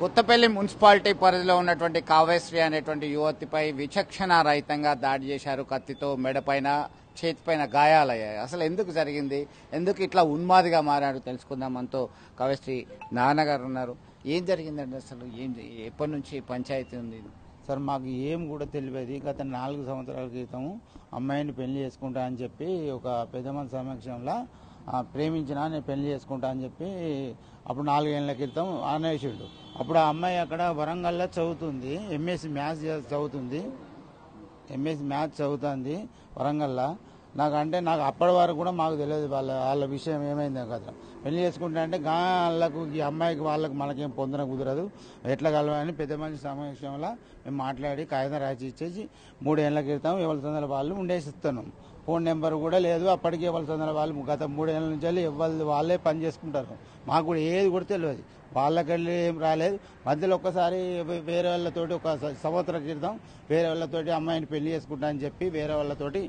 Kothapalli municipality పరిధిలో ఉన్నటువంటి కావ్యశ్రీ అనేటువంటి యువతిపై విచక్షణ రహితంగా దాడి చేశారు. కత్తితో మెడపైన చేతిపైన గాయాలయ్యాయి. అసలు ఎందుకు జరిగింది, ఎందుకు ఇట్లా ఉన్మాదిగా మారాడు తెలుసుకుందాం. మనతో కావ్యశ్రీ నాన్నగారు ఉన్నారు. ఏం జరిగిందండి, అసలు ఎప్పటి నుంచి పంచాయతీ ఉంది? సార్ మాకు ఏం కూడా తెలియదు. గత 4 సంవత్సరాల క్రితం అమ్మాయిని పెళ్లి చేసుకుంటా అని చెప్పి ఒక పెద్ద మంది సమక్షంలో ప్రేమించినా నేను పెళ్లి చేసుకుంటా అని చెప్పి అప్పుడు 4 ఏళ్ల క్రితం అనేసిండు. అప్పుడు ఆ అమ్మాయి అక్కడ వరంగల్లో చదువుతుంది, ఎంఎస్సి మ్యాథ్స్ చదువుతుంది వరంగల్లో. నాకు అప్పటి వరకు కూడా మాకు తెలియదు వాళ్ళ విషయం ఏమైందో కదా. పెళ్లి చేసుకుంటా అంటే వాళ్ళకు ఈ అమ్మాయికి వాళ్ళకు మనకేం పొందన కుదరదు, ఎట్లా కలవాలని పెద్ద మనిషి సమక్షంలో మేము మాట్లాడి కాగితం రాసి ఇచ్చేసి 3 ఏళ్ల క్రితం ఎవరి తొందర వాళ్ళు ఉండేసిస్తున్నాం. ఫోన్ నెంబర్ కూడా లేదు. అప్పటికి ఎవరి తొందర వాళ్ళు గత 3 ఏళ్ల నుంచి వాళ్ళే పని చేసుకుంటారు. మాకు కూడా ఏది కూడా తెలియదు, వాళ్ళకెళ్ళి ఏం రాలేదు. మధ్యలో ఒక్కసారి వేరే వాళ్ళతోటి ఒక సంవత్సరం క్రితం వేరే వాళ్ళతోటి అమ్మాయిని పెళ్లి చేసుకుంటా అని చెప్పి వేరే వాళ్ళతోటి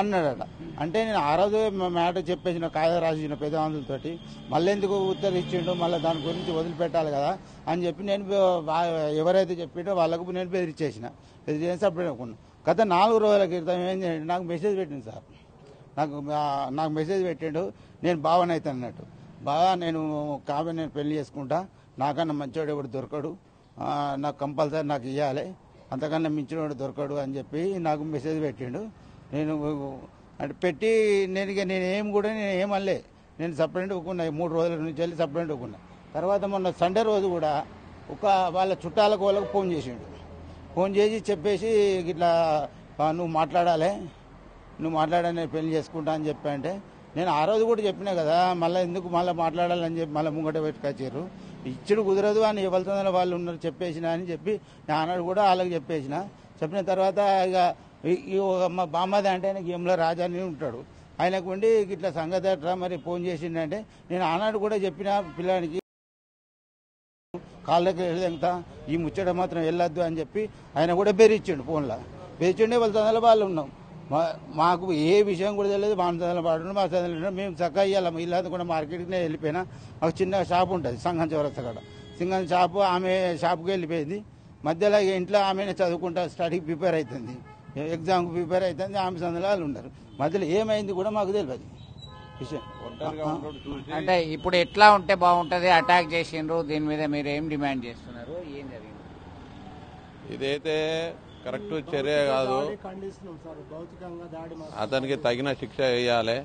అన్నాడట. అంటే నేను ఆ రోజు మ్యాటర్ చెప్పేసిన కాగితం రాసిన పెద్దవాళ్ళతోటి మళ్ళీ ఎందుకు ఉత్తరం ఇచ్చిండు, మళ్ళీ దాని గురించి వదిలిపెట్టాలి కదా అని చెప్పి నేను ఎవరైతే చెప్పిండో వాళ్ళకు నేను బెదిరించేసి అప్పుడు అనుకున్నాను. గత 4 రోజుల క్రితం ఏం చేయండి, నాకు మెసేజ్ పెట్టింది సార్. నాకు మెసేజ్ పెట్టిండు, నేను భావనైతే అన్నట్టు. బాగా నేను పెళ్లి చేసుకుంటా, నాకన్నా మంచివాడు ఎవడు దొరకడు, నాకు కంపల్సరీ నాకు ఇవ్వాలి, అంతకన్నా మించినవాడు దొరకడు అని చెప్పి నాకు మెసేజ్ పెట్టిండు. నేను అంటే పెట్టి నేను ఏమనలే, నేను సపరేట్ ఒప్పుకున్నా. 3 రోజుల నుంచి వెళ్ళి సపరేట్ ఒప్పుకున్నా. తర్వాత మొన్న సండే రోజు కూడా వాళ్ళ చుట్టాలకు వాళ్ళకు ఫోన్ చేసి చెప్పేసి ఇట్లా నువ్వు మాట్లాడాలి, నేను పెళ్లి చేసుకుంటా అని చెప్పి. అంటే నేను ఆ రోజు కూడా చెప్పినా కదా, మళ్ళీ ఎందుకు మళ్ళీ మాట్లాడాలని చెప్పి మళ్ళీ ముంగట పెట్టుకొచ్చారు. ఇచ్చుడు కుదరదు అని ఎవరితో వాళ్ళు ఉన్నారు చెప్పేసిన అని చెప్పి నాన్నడు కూడా వాళ్ళకి చెప్పిన తర్వాత ఇక మా బామ్మది అంటే ఆయన గేమ్లో రాజా అని ఉంటాడు, ఆయనకు ఉండి ఇట్లా సంగతి అట్రా మరి ఫోన్ చేసిండంటే నేను ఆనాడు కూడా చెప్పిన పిల్లానికి కాళ్ళకి వెళ్తా ఈ ముచ్చట మాత్రం వెళ్ళొద్దు అని చెప్పి ఆయన కూడా బెదిరించిండు. ఫోన్లో బెదిరించుండే వాళ్ళ తొందరలో వాళ్ళు ఉన్నాం. మాకు ఏ విషయం కూడా తెలియదు. మా తొందరలో పాడు మా తొందరలో మేము చక్కగా ఇవ్వాలి. ఇల్లాది కూడా మార్కెట్కి వెళ్ళిపోయినా. మాకు చిన్న షాప్ ఉంటుంది సంఘం చౌరస్తా కాడ. సింగం షాపు, ఆమె షాప్కి వెళ్ళిపోయింది. మధ్యలో ఇంట్లో ఆమెనే చదువుకుంటా స్టడీకి ప్రిపేర్ అవుతుంది, ఎగ్జామ్కి ప్రిపేర్ అవుతుంది. ఆమె సందులో వాళ్ళు ఉంటారు. మధ్యలో ఏమైంది కూడా మాకు తెలియదు విషయం. అంటే ఇప్పుడు ఎట్లా ఉంటే బాగుంటుంది, అటాక్ చేసిండ్రు, దీని మీద మీరు ఏం డిమాండ్ చేస్తున్నారు, ఏం జరిగింది? ఇదైతే కరెక్ట్ చర్య కాదు, అతనికి తగిన శిక్ష వేయాలి.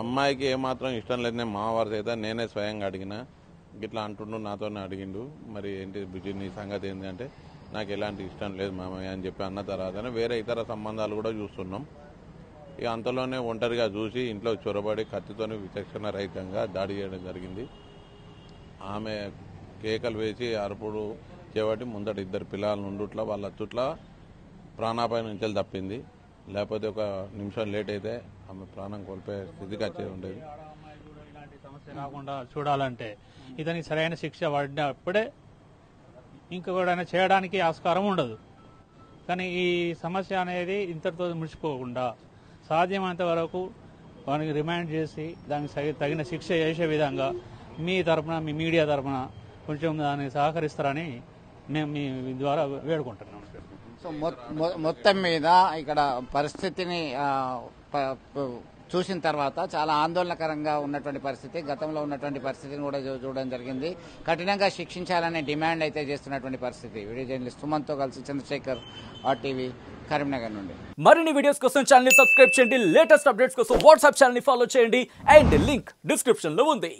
అమ్మాయికి ఏమాత్రం ఇష్టం లేదు. నేను మావారి అయితే నేనే స్వయంగా అడిగిన, ఇట్లా అంటుండు, నాతోనే అడిగిండు, మరి ఏంటి బుజ్జి నీ సంగతి ఏంటి అంటే నాకు ఎలాంటి ఇష్టం లేదు మామయ్య అని చెప్పి అన్న తర్వాతనే వేరే ఇతర సంబంధాలు కూడా చూస్తున్నాం. ఇక అంతలోనే ఒంటరిగా చూసి ఇంట్లో చొరబడి కత్తితోని విచక్షణ రహితంగా దాడి చేయడం జరిగింది. ఆమె కేకలు వేసి అరుపుడు చేపట్టి ముందట 2 పిల్లల నుండుట్లా వాళ్ళ చుట్ల ప్రాణాపాయం నుంచి తప్పింది. లేకపోతే ఒక నిమిషం లేట్ అయితే ఆమె ప్రాణం కోల్పోయే స్థితికి వచ్చే ఉండేది. ఇలాంటి సమస్య రాకుండా చూడాలంటే ఇతనికి సరైన శిక్ష పడినప్పుడే ఇంకొకడైనా చేయడానికి ఆస్కారం ఉండదు. కానీ ఈ సమస్య అనేది ఇంతటితో ముడిచిపోకుండా సాధ్యమైనంత వరకు వానికి రిమాండ్ చేసి దానికి తగిన శిక్ష చేసే విధంగా మీ తరఫున, మీ మీడియా తరఫున కొంచెం దాన్ని సహకరిస్తారని మేము మీ ద్వారా వేడుకుంటున్నాం. సో మొత్తం మీద ఇక్కడ పరిస్థితిని చూసిన తర్వాత చాలా ఆందోళనకరంగా ఉన్నటువంటి పరిస్థితి, గతంలో ఉన్నటువంటి పరిస్థితిని కూడా చూడడం జరిగింది. కఠినంగా శిక్షించాలనే డిమాండ్ అయితే చేస్తున్నటువంటి పరిస్థితి. వీడియో జర్నలిస్ట్ సుమన్తో కలిసి చంద్రశేఖర్, RTV, కరీంనగర్ నుండి. మరిన్ని వీడియోస్ కోసం ఛానల్ ని సబ్స్క్రైబ్ చేయండి, లేటెస్ట్ అప్డేట్స్ కోసం వాట్సాప్ ఛానల్ ని ఫాలో చేయండి, అండ్ లింక్ డిస్క్రిప్షన్ లో ఉంది.